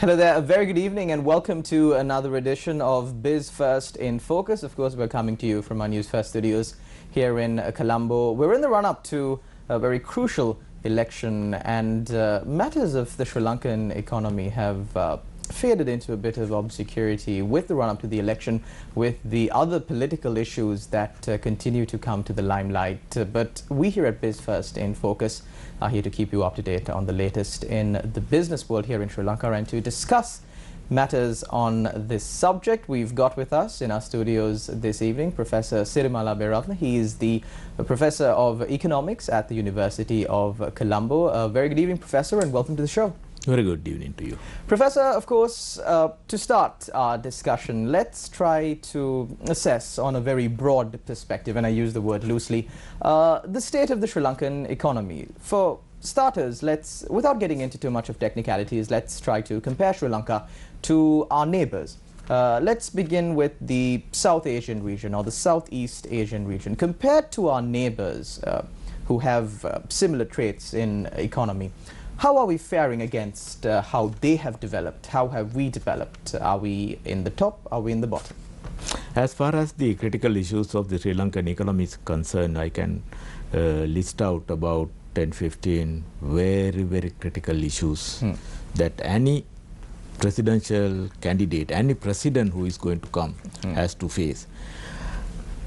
Hello there, a very good evening and welcome to another edition of Biz1st in Focus. Of course, we're coming to you from our Newsfirst studios here in Colombo. We're in the run-up to a very crucial election, and matters of the Sri Lankan economy have faded into a bit of obscurity with the run-up to the election, with the other political issues that continue to come to the limelight. But we here at Biz1st in Focus are here to keep you up to date on the latest in the business world here in Sri Lanka, and to discuss matters on this subject, we've got with us in our studios this evening Professor Sirimala Beratna. He is the Professor of Economics at the University of Colombo. Very good evening, Professor, and welcome to the show. Very good evening to you. Professor, of course, to start our discussion, let's try to assess on a very broad perspective, and I use the word loosely, the state of the Sri Lankan economy. For starters, without getting into too much of technicalities, let's try to compare Sri Lanka to our neighbors. Let's begin with the South Asian region or the Southeast Asian region. Compared to our neighbors who have similar traits in economy, how are we faring against how they have developed? How have we developed? Are we in the top? Are we in the bottom? As far as the critical issues of the Sri Lankan economy is concerned, I can list out about 10-15 very critical issues that any presidential candidate, any president who is going to come has to face.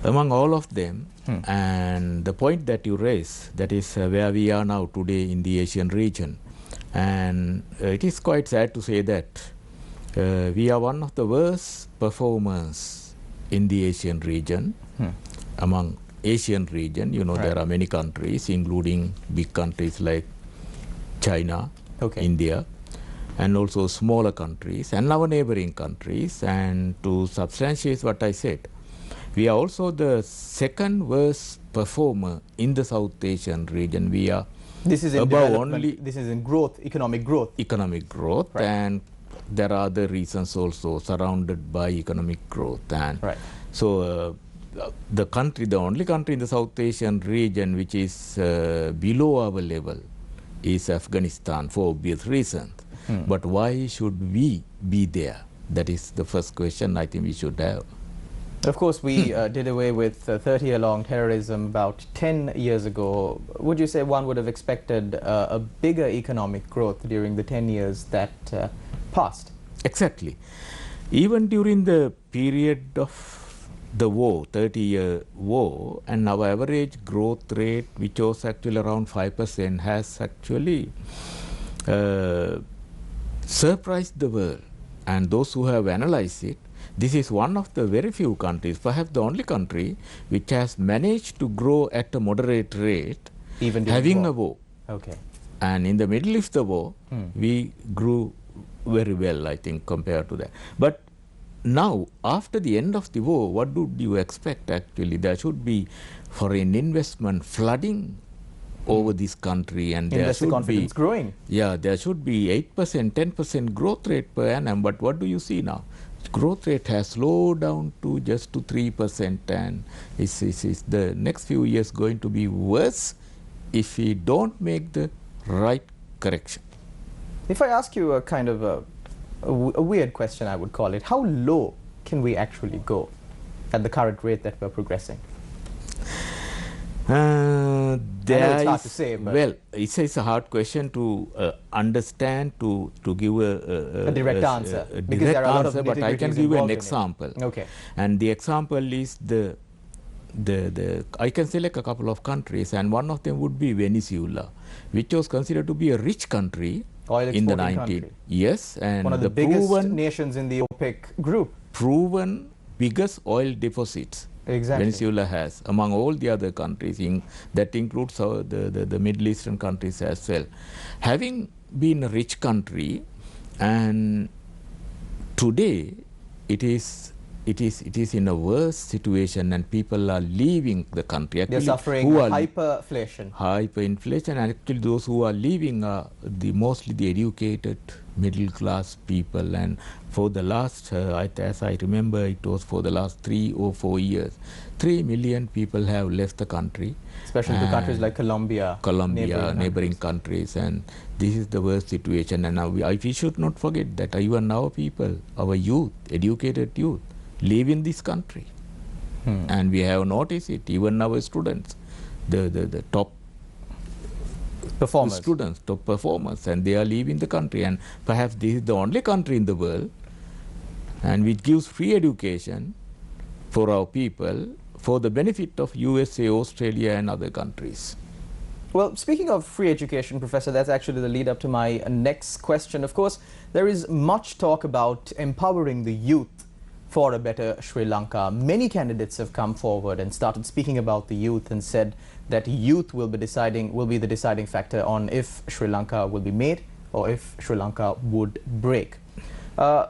Among all of them, and the point that you raise, that is where we are now today in the Asian region, and it is quite sad to say that we are one of the worst performers in the Asian region. Among Asian region, you know, there are many countries, including big countries like China, India, and also smaller countries and our neighboring countries. And to substantiate what I said, we are also the second worst performer in the South Asian region. We are this is in above only. This is in growth, economic growth. Economic growth, and there are other reasons also surrounded by economic growth. And so the only country in the South Asian region which is below our level is Afghanistan, for obvious reasons. But why should we be there? That is the first question I think we should have. Of course, we did away with 30-year-long terrorism about 10 years ago. Would you say one would have expected a bigger economic growth during the 10 years that passed? Exactly. Even during the period of the war, 30-year war, and our average growth rate, which was actually around 5%, has actually surprised the world. And those who have analyzed it, this is one of the very few countries, perhaps the only country, which has managed to grow at a moderate rate, even having a war. And in the middle of the war, we grew very well, I think, compared to that. But now, after the end of the war, what do you expect actually? There should be foreign investment flooding over this country, and there should be growing. Yeah, there should be 8%, 10% growth rate per annum. But what do you see now? Growth rate has slowed down to just to 3%, and is the next few years going to be worse if we don't make the right correction. If I ask you a kind of a weird question, I would call it, how low can we actually go at the current rate that we're progressing? I know it's hard to say, but well, it's a hard question to understand, to give a direct answer. Direct answer, but I can give you an example. And the example is I can select a couple of countries, and one of them would be Venezuela, which was considered to be a rich country in the 90s. Yes, and one of the biggest nations in the OPEC group. Proven biggest oil deposits. Venezuela has, among all the other countries, that includes the Middle Eastern countries as well. Having been a rich country, and today it is in a worse situation, and people are leaving the country. They're suffering hyperinflation. Hyperinflation, and actually those who are leaving are mostly the educated middle class people, and for the last, as I remember, it was for the last 3 or 4 years, 3 million people have left the country. Especially to countries like Colombia, neighboring countries, and this is the worst situation. And now we should not forget that even our people, our youth, educated youth, live in this country. And we have noticed it, even our students, the top performers. Students, top performers, and they are leaving the country. And perhaps this is the only country in the world and which gives free education for our people for the benefit of USA, Australia and other countries. Well, speaking of free education, Professor, that's actually the lead up to my next question. Of course, there is much talk about empowering the youth for a better Sri Lanka. Many candidates have come forward and started speaking about the youth and said that youth will be the deciding factor on if Sri Lanka will be made or if Sri Lanka would break.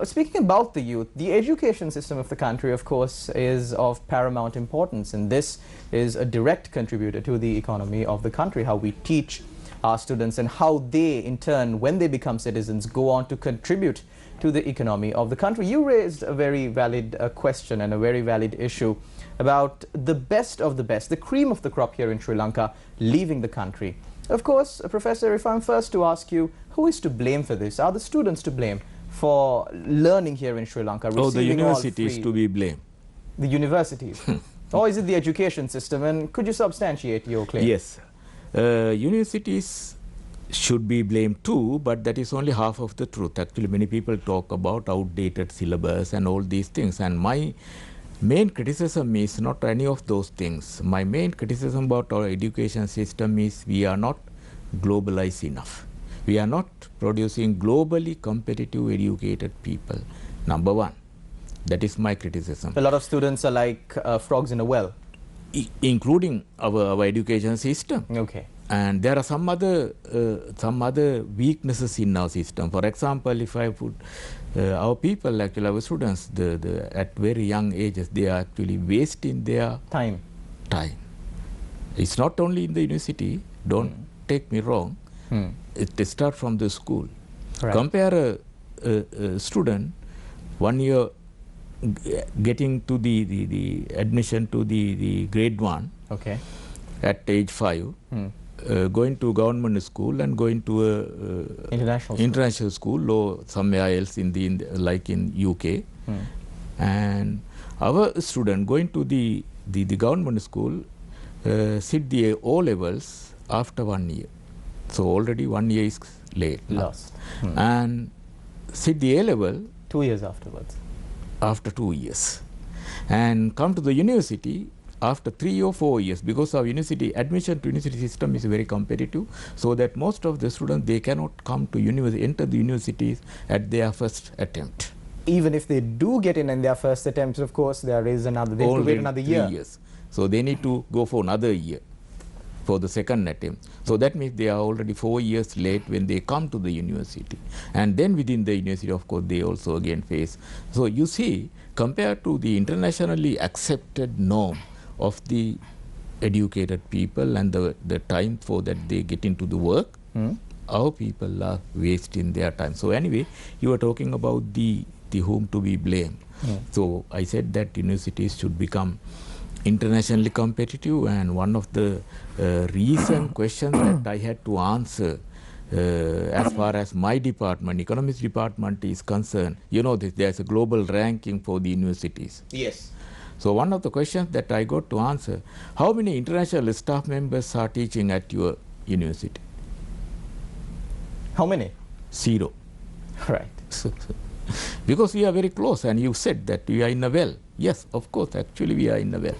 Speaking about the youth, the education system of the country, of course, is of paramount importance, and this is a direct contributor to the economy of the country, how we teach our students and how they, in turn, when they become citizens, go on to contribute to the economy of the country. You raised a very valid question and a very valid issue about the best of the best, the cream of the crop here in Sri Lanka, leaving the country. Of course, Professor, if I'm first to ask you, who is to blame for this? Are the students to blame for learning here in Sri Lanka? Oh, the universities to be blamed. The universities? Or is it the education system? And could you substantiate your claim? Yes. Universities should be blamed too, but that is only half of the truth. Actually, many people talk about outdated syllabus and all these things, and my main criticism is not any of those things. My main criticism about our education system is we are not globalized enough. We are not producing globally competitive educated people. Number one. That is my criticism. A lot of students are like frogs in a well. Including our education system. Okay. And there are some other weaknesses in our system. For example, if I put our people, actually our students, at very young ages, they are actually wasting their time. It's not only in the university, don't take me wrong, it starts from the school. Right. Compare a student 1 year getting to the admission to the grade 1 at age 5, going to government school and going to a international school or somewhere else like in UK, and our student going to the government school sit the O levels after 1 year, so already 1 year is late, lost, and sit the A level 2 years afterwards. After 2 years, and come to the university after 3 or 4 years, because our university admission to university system is very competitive, so that most of the students, they cannot come to enter the universities at their first attempt. Even if they do get in their first attempt, of course, they have to wait another year. 3 years. So they need to go for another year for the second attempt. So that means they are already 4 years late when they come to the university. And then within the university, of course, they also again face. So you see, compared to the internationally accepted norm of the educated people and the time for that they get into the work, our people are wasting their time. So anyway, you were talking about the whom to be blamed. So I said that universities should become internationally competitive, and one of the recent questions that I had to answer as far as my department, economics department, is concerned, you know, there's a global ranking for the universities. Yes. So one of the questions that I got to answer, how many international staff members are teaching at your university? How many? 0. Right. Because we are very close, and you said that we are in a well. Yes, of course, actually we are in a well.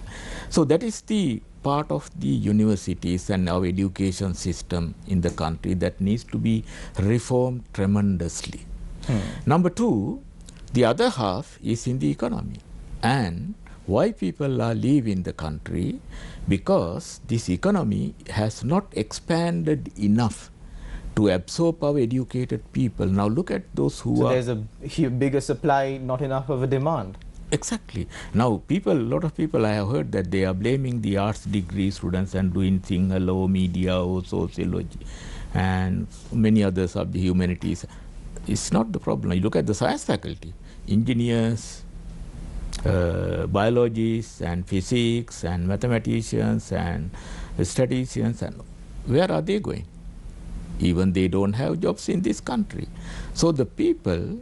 So that is the part of the universities and our education system in the country that needs to be reformed tremendously. Number 2, the other half is in the economy. And why people are leaving the country? Because this economy has not expanded enough to absorb our educated people. Now look at those who are... So there's a bigger supply, not enough of a demand. Exactly. Now a lot of people, I have heard that they are blaming the arts degree students and doing Sinhala or media or sociology and many others of the humanities. it's not the problem. You look at the science faculty, engineers, biologists and physics and mathematicians and statisticians, and where are they going? Even they don't have jobs in this country. So the people,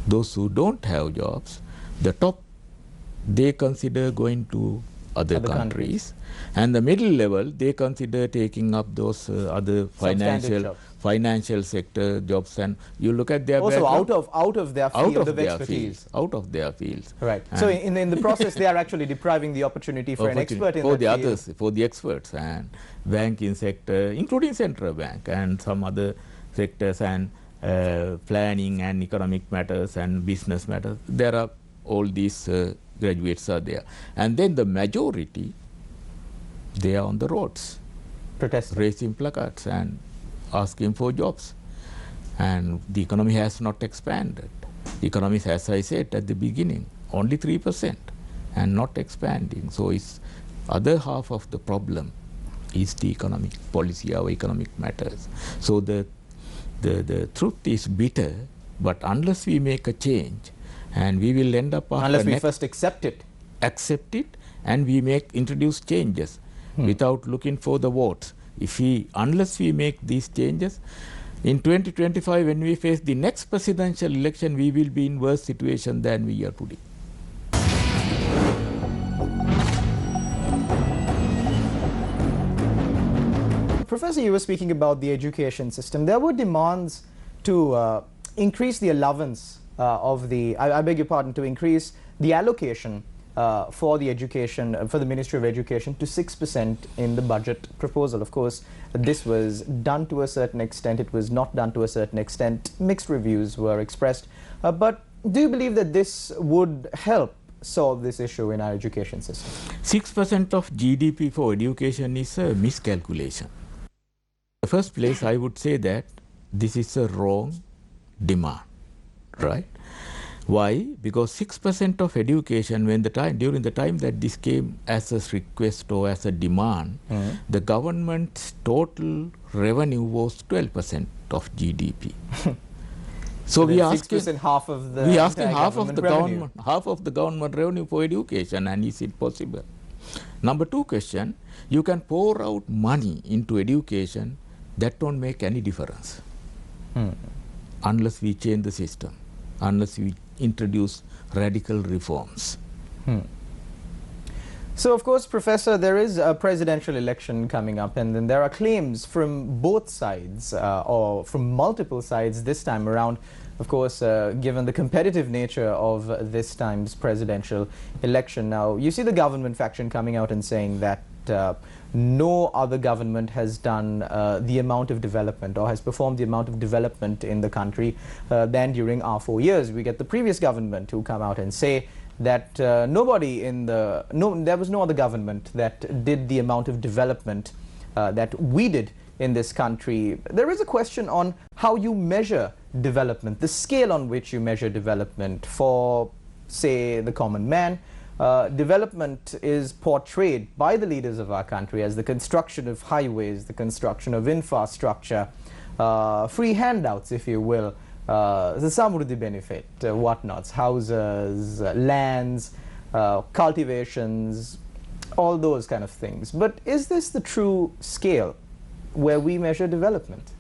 those who don't have jobs, the top, they consider going to other countries. And the middle level, they consider taking up those other financial sector jobs. And you look at their also out of their field of expertise. Out of their fields. Right. And so in the process, they are actually depriving the opportunity for an expert in for that the field. others, for the experts, and banking sector, including central bank and some other sectors, and planning and economic matters and business matters. There are all these graduates are there. And then the majority, they are on the roads, protesting, raising placards and asking for jobs. And the economy has not expanded. The economy is, as I said at the beginning, only 3% and not expanding. So it's other half of the problem is the economic policy, our economic matters. So the truth is bitter, but unless we make a change, and we will end up unless we first accept it, and we introduce changes without looking for the votes. Unless we make these changes, in 2025, when we face the next presidential election, we will be in worse situation than we are today. Professor, you were speaking about the education system. There were demands to increase the allowance I beg your pardon, to increase the allocation for the education, for the Ministry of Education to 6% in the budget proposal. Of course, this was done to a certain extent, it was not done to a certain extent. Mixed reviews were expressed. But do you believe that this would help solve this issue in our education system? 6% of GDP for education is a miscalculation. In the first place, I would say that this is a wrong demand. Right? Why? Because 6% of education, during the time that this came as a request or as a demand, the government's total revenue was 12% of GDP. So we are asking half of the government revenue for education, and is it possible? Number two question: you can pour out money into education, that don't make any difference unless we change the system, unless we introduce radical reforms. So, of course, Professor, there is a presidential election coming up, and then there are claims from both sides, or from multiple sides this time around. Of course, given the competitive nature of this time's presidential election. Now, you see the government faction coming out and saying that no other government has done the amount of development or has performed the amount of development in the country than during our 4 years. We get the previous government who come out and say that there was no other government that did the amount of development that we did in this country. There is a question on how you measure development, the scale on which you measure development for, say, the common man. Development is portrayed by the leaders of our country as the construction of highways, the construction of infrastructure, free handouts, if you will, the Samruddhi benefit, whatnots, houses, lands, cultivations, all those kind of things. But is this the true scale where we measure development?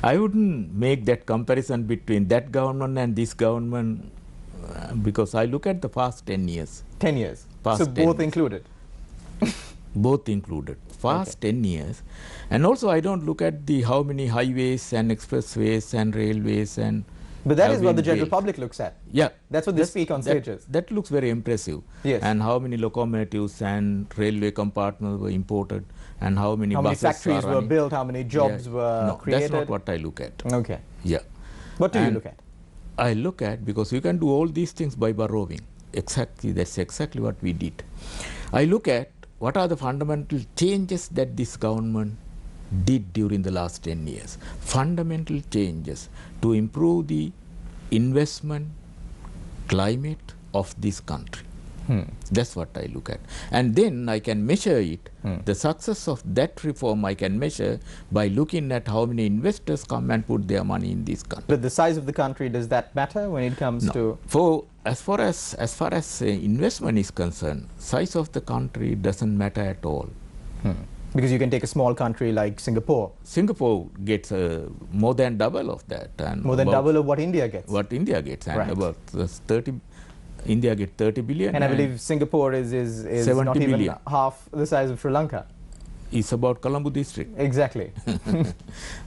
I wouldn't make that comparison between that government and this government, because I look at the past 10 years. 10 years? Past so 10 both years. included? Both included. Past 10 years. And also I don't look at the how many highways and expressways and railways and... But that is what the general public looks at. Yeah. That's what they speak on stages. That looks very impressive. Yes. And how many locomotives and railway compartments were imported, and how many factories were built, how many jobs were created. That's not what I look at. Okay. Yeah. What do you look at? I look at, because you can do all these things by borrowing. Exactly, that's exactly what we did. I look at what are the fundamental changes that this government did during the last 10 years. Fundamental changes to improve the investment climate of this country. That's what I look at. And then I can measure it. The success of that reform I can measure by looking at how many investors come and put their money in this country. But the size of the country, does that matter when it comes to? As far as investment is concerned, size of the country doesn't matter at all. Because you can take a small country like Singapore. Singapore gets more than double of that. And more than double of what India gets. What India gets. And right. about 30, India gets 30 billion. And I believe Singapore is not even half the size of Sri Lanka. It's about Colombo district. Exactly.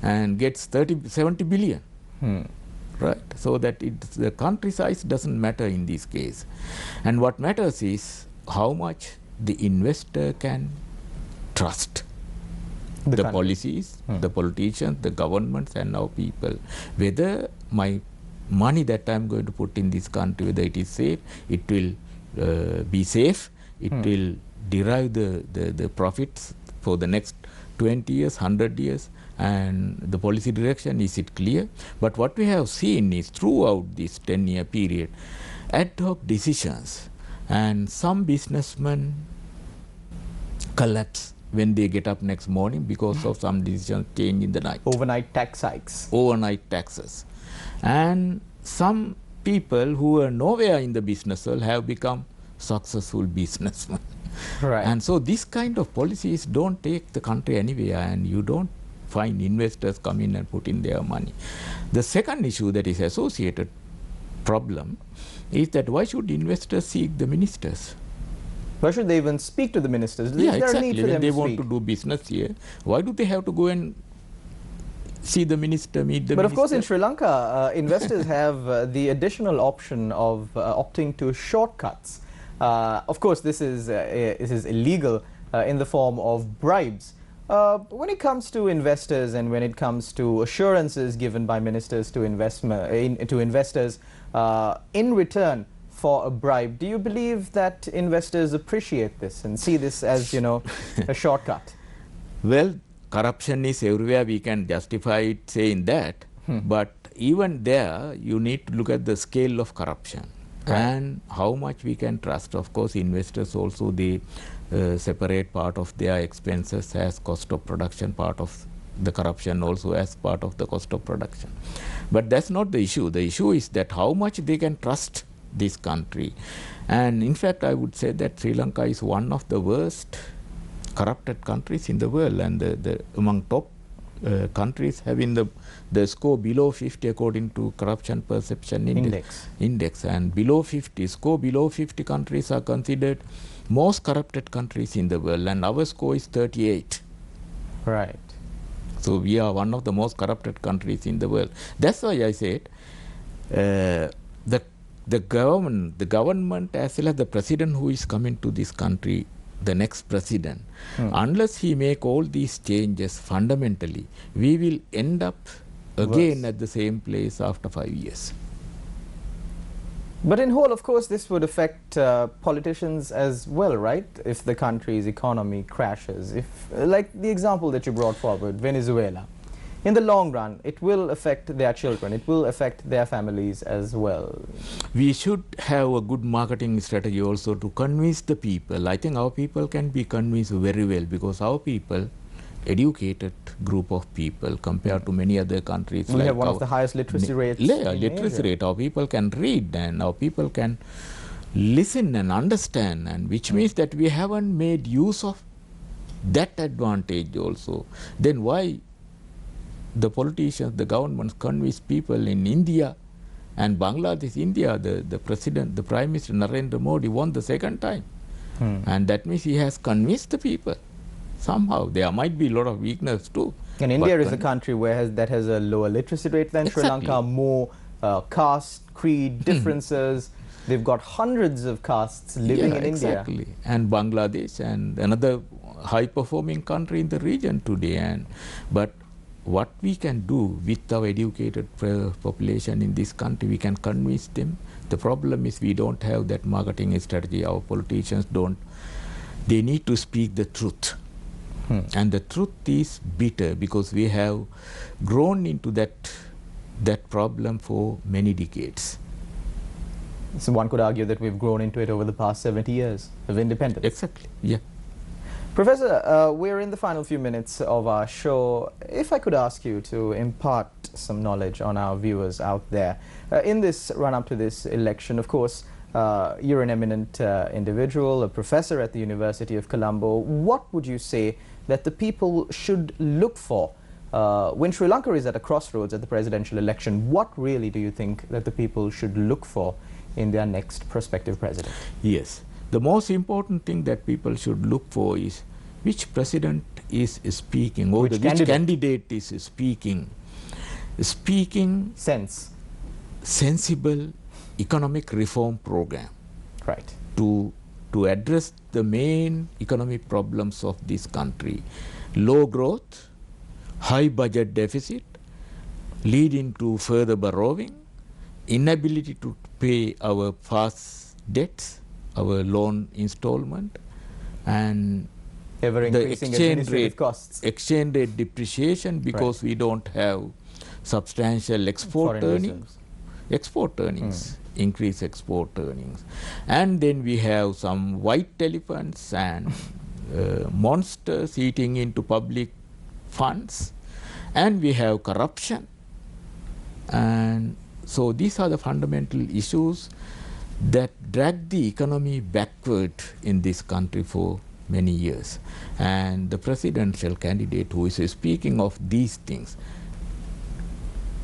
And gets 70 billion. Right. So that the country size doesn't matter in this case. And what matters is how much the investor can trust the policies, the politicians, the governments and our people. Whether my money that I'm going to put in this country, whether it is safe, it will be safe, it will derive the profits for the next 20 years, 100 years, and the policy direction, is it clear? But what we have seen is throughout this 10-year period, ad hoc decisions, and some businessmen collapse when they get up next morning because of some decision change in the night. Overnight tax hikes. Overnight taxes. And some people who are nowhere in the business world have become successful businessmen. Right. And so this kind of policies don't take the country anywhere, and you don't find investors come in and put in their money. The second issue that is associated problem is that why should investors seek the ministers? Why should they even speak to the ministers? Yeah, exactly. When they want to do business here, why do they have to go and see the minister, meet the minister? But of course in Sri Lanka, investors have the additional option of opting to shortcuts. Of course this is illegal in the form of bribes. When it comes to investors and when it comes to assurances given by ministers to investors in return for a bribe, do you believe that investors appreciate this and see this as, a shortcut? Well, corruption is everywhere. We can justify it saying that. But even there, you need to look at the scale of corruption and how much we can trust. Of course, investors also, they separate part of their expenses as cost of production, part of the corruption also as part of the cost of production. But that's not the issue. The issue is that how much they can trust this country. And in fact, I would say that Sri Lanka is one of the worst corrupted countries in the world, and the among top countries having the score below 50 according to Corruption Perception Index. And below 50, score below 50 countries are considered most corrupted countries in the world, and our score is 38. Right. So we are one of the most corrupted countries in the world. That's why I said the government as well as the president who is coming to this country, the next president, unless he make all these changes fundamentally, we will end up again at the same place after 5 years. But in whole, of course, this would affect politicians as well, right? If the country's economy crashes, if, like the example that you brought forward, Venezuela, in the long run, it will affect their children, it will affect their families as well. We should have a good marketing strategy also to convince the people. I think our people can be convinced very well, because our people, educated group of people compared to many other countries. We have one of the highest literacy rates. Literacy rate. Our people can read and our people can listen and understand, and which means that we haven't made use of that advantage also. Then why the politicians, the governments convince people in India and Bangladesh? India, the president, the Prime Minister Narendra Modi won the second time. And that means he has convinced the people. Somehow there might be a lot of weakness too. And India is a country that has a lower literacy rate than Sri Lanka, more caste, creed differences. They've got hundreds of castes living in India. And Bangladesh, and another high-performing country in the region today. But what we can do with our educated population in this country, we can convince them. The problem is we don't have that marketing strategy. Our politicians don't. They need to speak the truth. And the truth is bitter, because we have grown into that problem for many decades. So one could argue that we've grown into it over the past 70 years of independence. Exactly, yeah. Professor, we're in the final few minutes of our show. If I could ask you to impart some knowledge on our viewers out there. In this run-up to this election, of course, you're an eminent individual, a professor at the University of Colombo. What would you say that the people should look for when Sri Lanka is at a crossroads at the presidential election? What really do you think that the people should look for in their next prospective president? Yes. The most important thing that people should look for is which president is speaking, or which candidate is speaking sensible economic reform program, right, to address the main economic problems of this country. Low growth, high budget deficit, leading to further borrowing, inability to pay our past debts, our loan installment, and ever-increasing administrative costs. Exchange rate depreciation, because we don't have substantial export earnings. Increase export earnings. And then we have some white elephants and monsters eating into public funds, and we have corruption. And so these are the fundamental issues that drag the economy backward in this country for many years. And the presidential candidate who is speaking of these things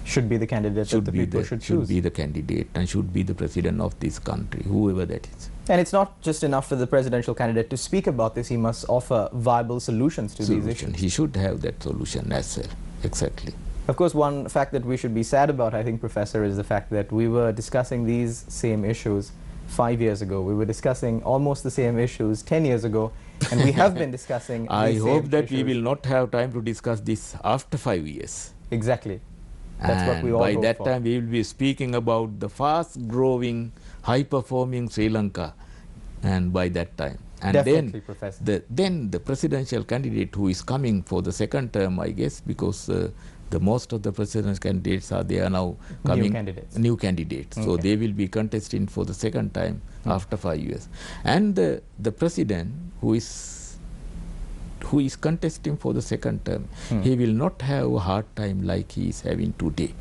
should be the candidate that the people should choose. Should be the candidate and should be the president of this country, whoever that is. And it's not just enough for the presidential candidate to speak about this. He must offer viable solutions to these issues. He should have that solution as well. Exactly. Of course, one fact that we should be sad about, I think, Professor, is the fact that we were discussing these same issues 5 years ago. We were discussing almost the same issues 10 years ago, and we have been discussing these I hope same that issues. we will not have time to discuss this after 5 years. Exactly. That's and what we all by hope that for. time we will be speaking about the fast-growing, high-performing Sri Lanka. And by that time. And Definitely, Professor. then the presidential candidate who is coming for the second term, I guess, because the most of the presidential candidates are now coming new candidates. Okay. So they will be contesting for the second time after 5 years. And the president who is contesting for the second term, he will not have a hard time like he is having today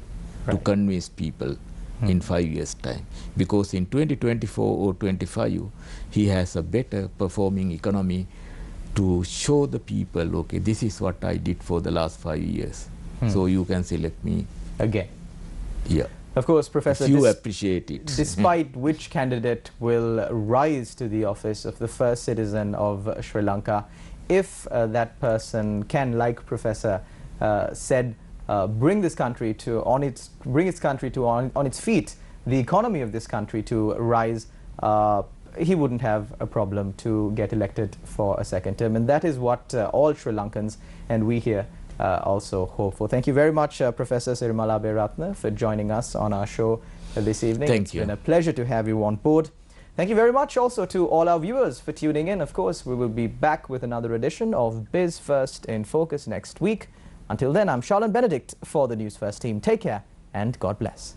to convince people in 5 years' time, because in 2024 or 25 he has a better performing economy to show the people, okay, this is what I did for the last 5 years, so you can select me again. Yeah. Of course, Professor, if you appreciate it. Despite which candidate will rise to the office of the first citizen of Sri Lanka, if that person can, like Professor said, bring this country on its feet, the economy of this country to rise, he wouldn't have a problem to get elected for a second term. And that is what all Sri Lankans and we here also hope for. Thank you very much, Professor Sirimala Beratna, for joining us on our show this evening. Thank you. It's been a pleasure to have you on board. Thank you very much also to all our viewers for tuning in. Of course, we will be back with another edition of Biz First in Focus next week. Until then, I'm Charlene Benedict for the News First team. Take care and God bless.